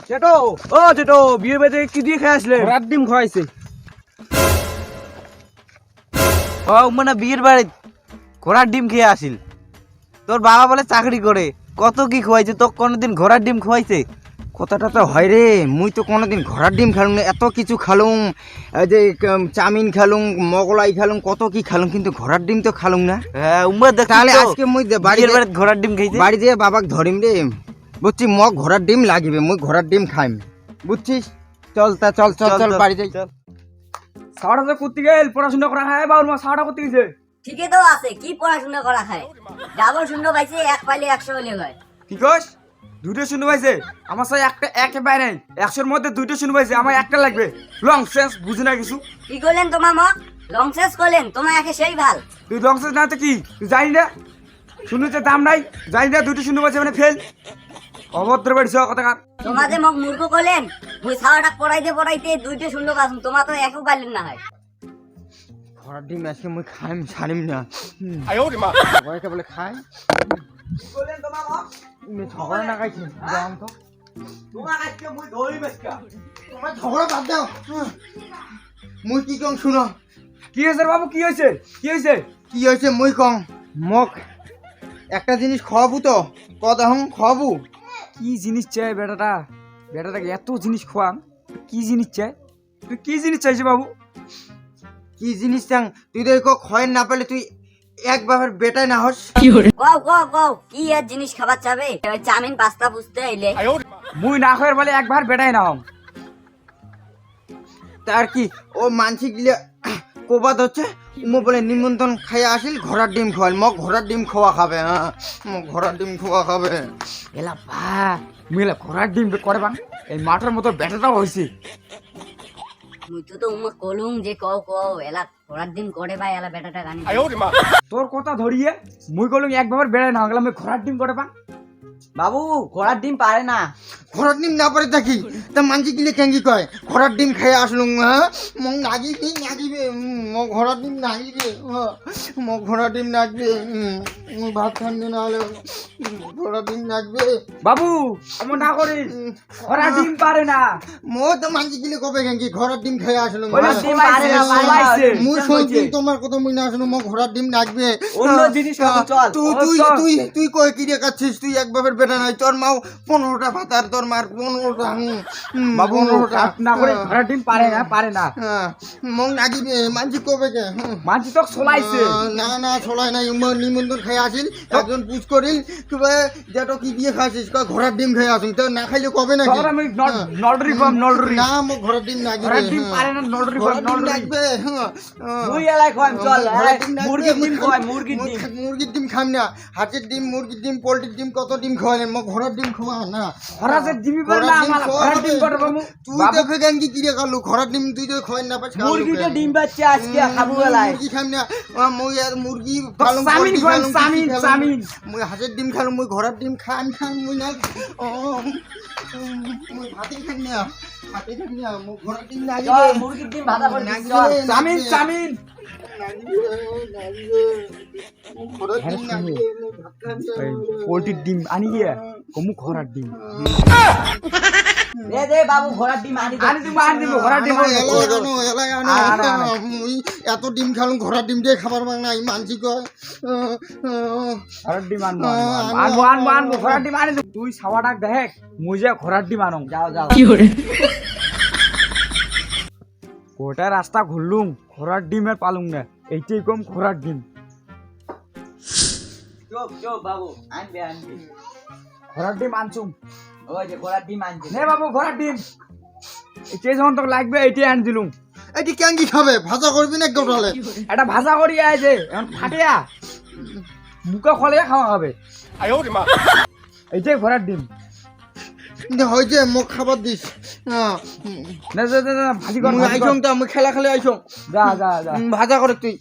চেটো ও চেটো বিয়ে বাড়িতে কি দিয়ে খেয়ে আসলে? রাত ডিম খাওয়াইছে। ও মানে বিয়ের বাড়ি ঘোড়ার ডিম খেয়ে আসিল। তোর বাবা বলে চাকরি করে, কত কি খোয়াইছে তো? কোনোদিন ঘোড়ার ডিম খোয়াইছে? কথাটা তো হয় রে, মুই তো কোনোদিন ঘোড়ার ডিম খালুম না। এত কিছু খালুম, এই যে চাউমিন খালুম, মোগলাই খালুম, কত কি খালুম, কিন্তু ঘোড়ার ডিম তো খালুম না। হ্যাঁ উম্মা দেখ, তাহলে আজকে মুই বিয়ের বাড়িতে ঘোড়ার ডিম খাইছে। বাড়ি দিয়ে বাবাক ধরিম রে, বুঝছি মগ ঘোড়ার ডিম লাগিবে, মুই ঘোড়ার ডিম খাইম, বুঝছিস? চল তা চল চল চল বাড়ি যাই। সাড়া তো করতে গেল পড়াশোনা করা হয় বাবুর মা সাড়া করতে গেছে। ঠিকই তো আছে, কি পড়াশোনা করা খায়? ডাবল শূন্য পাইছে, এক পাইলে 100 হলে হয়। কি কস? দুটো শূন্য পাইছে? আমার সাথে একটা এক পাই নাই। 100-র মধ্যে দুটো শূন্য পাইছে, আমার একটা লাগবে। লং সেন্স বুঝি না কিছু। কি করলেন তোমার মা? লং শেষ করলেন, তোমার একে সেই ভাল। তুই লং সেন্স না তো কি তুই জানি না? শূন্যতে দাম নাই, জানি না দুটো শূন্য পাইছে মানে ফেল। অভদ্র বাড়িছ কথাকার। তোমাদের মুখ মূর্খ করলেন, মুই সারাটা পড়াইতে পড়াইতে দুইটা শূন্য পাচ্ছ, তোমার তো একও পারলেন না হয়। ঘোড়ার ডিম আজকে মুই খাইম, ছাড়িম না। সবাইকে বলে খাই, ঝগড়া না খাইছি জান তো। তোমার ঝগড়া বাদ দাও, মুই কি কম শুনো। কি হয়েছে বাবু? কি হয়েছে? কি হয়েছে? কি হয়েছে মুই কম, মোক একটা জিনিস খাওয়াবো তো, কথা হম খাওয়াবো। কি জিনিস চাই বেটাটা? বেটাটাকে এত জিনিস খোয়াম, কি জিনিস চাই? তুই কি জিনিস চাইছে বাবু? কি জিনিস চাং? তুই তো খয়ের না পেলে তুই এক বাবার বেটাই না হস। কও কও কও, কি আর জিনিস খাবার চাবে? চাউমিন পাস্তা বুঝতে আইলে মুই না খয়ের বলে একবার বেটাই না হম। তার কি ও মানসিক গিলে কোবাদ হচ্ছে, মো বলে নিমন্ত্রণ খাইয়া আসিল, ঘোড়ার ডিম খোয়াল, মগ ঘোড়ার ডিম খোয়া খাবে। হ্যাঁ মগ ঘোড়ার ডিম খোয়া খাবে। এলা ভা মিলা ঘোড়ার ডিম করে বান, এই মাঠের মতো বেটাটাও হয়েছে। মুই তো উমা কলুম যে কও কও, এলা ঘোড়ার দিন করে ভাই, এলা বেটাটা গানি। তোর কথা ধরিয়ে মুই কলুম একবার বেড়াই না গেলাম ঘোড়ার ডিম করে পান। বাবু ঘোড়ার ডিম পারে না। ঘোড়ার ডিম না পারে থাকি তা মানসিক গিলে কেঙ্গি কয় ঘোড়ার ডিম খাইয়া আসলুম। হ্যাঁ মগ নাগিবি নাগিবে, মগ ঘোড়ার ডিম নাগিবে, মগ ঘোড়ার ডিম নাগবে, ভাত খান না হলে ঘোড়ার ডিম নাগবে। বাবু এমন না করিস, ঘোড়ার ডিম পারে না। মো তো মানসিক গিলে কবে কেঙ্গি ঘোড়ার ডিম খাইয়া আসলুম। ঘোড়ার ডিম পারে না, পাইছে। মুই শুনছি তোমার কথা মুই না শুনো, মগ ঘোড়ার ডিম নাগবে। অন্য জিনিস খাবো, চল। তুই তুই তুই তুই কই কি দেখাচ্ছিস? তুই এক বাপের বেটা নাই, তোর মাও 15টা ভাত আর তোর মার 15টা। বাবু কাট না করে ঘোড়ার ডিম পারে না, পারে না। মগ নাগিবে মানসি কবে কে? মানছি তো চলাইছে। না না ছলাই নাই, নিমন্ত্রণ খাই আসিল, একজন পুজ করিল কিবা যেটো কি দিয়ে খাইছিস, কয় ঘোড়ার ডিম খাই আসুন, তো না খাইলে কবে নাকি? তোর আমি নলডরি কম নলডরি। না মগ ঘোড়ার ডিম নাগিবে। ঘোড়ার ডিম পারে না, নলডরি কম ঘোড়ার ডিম নলডরি। নাগবে। মুই এলাই খাইম, চল। ঘোড়ার ডিম নাগবে, মুরগির ডিম খাই, মুরগির ডিম। মুরগির ডিম খাম না, হাঁসের ডিম, মুরগির ডিম, পোল্ট্রির ডিম, কত ডিম খাওয়ালেন, মগ ঘোড়ার ডিম খাওয়া না। ঘোড়ার ডিমই পারে না, আমার ঘোড়ার ডিম করে বাবু। তুই দেখে গাঙ্গি কিরে কালু ঘোড়ার ডিম তুই তো খাওয়ান না পাস। মুরগিটা ডিম বাচ্চা আজকে খাবো এলাই। মুরগি খাম না, মই আর মুরগি চামিন খাইম, চামিন চামিন। মই হাঁসের ডিম খালু, মই ঘোড়ার ডিম খান খান মুই না। মই ভাতে খান না, ভাতে খান না, মই ঘোড়ার ডিম চল লাগিবে। মুরগির ডিম ভাজা করে দিস, চল। চামিন চামিন। পোল্ট্রির ডিম আনি গিয়ে কমু ঘোড়ার ডিম। দে দে বাবু ঘোড়ার ডিম আনি দে। আনি দিব ঘোড়ার ডিম। মুই এত ডিম খালুম, ঘোড়ার ডিম দিয়ে খাবার বাং নাই মানসি কয়। ঘোড়ার ডিম আনবো আনবো আনবো আনবো ঘোড়ার ডিম আনি। তুই সাওয়াটাক দেখ, মুই যে ঘোড়ার ডিম আনো। যাও যাও। গোটা রাস্তা ঘুরলুম, ঘোড়ার ডিমের পালুম না, এইটাই কম ঘোড়ার ডিম। চোপ চোপ বাবু, আনবে আনবে। ঘোড়ার ডিম আনছুম। ওই যে ঘোড়ার ডিম আনছে। নে বাবু ঘোড়ার ডিম, এটাই যখন তোকে লাগবে এইটাই আন দিলুম। এটি কেঙ্গি খাবে, ভাজা করবি না গোটালে? এটা ভাজা করি আছে এখন ফাটিয়া মুখে খলিয়া খাওয়া হবে। এইটাই ঘোড়ার ডিম। হয়েছে মোক খাবার দিস। না না না ভাজি কর, মুই ভাজি কর। আইসং তা মুই খেলা খেলে আইসং, যা যা যা। ভাজা করে তুই।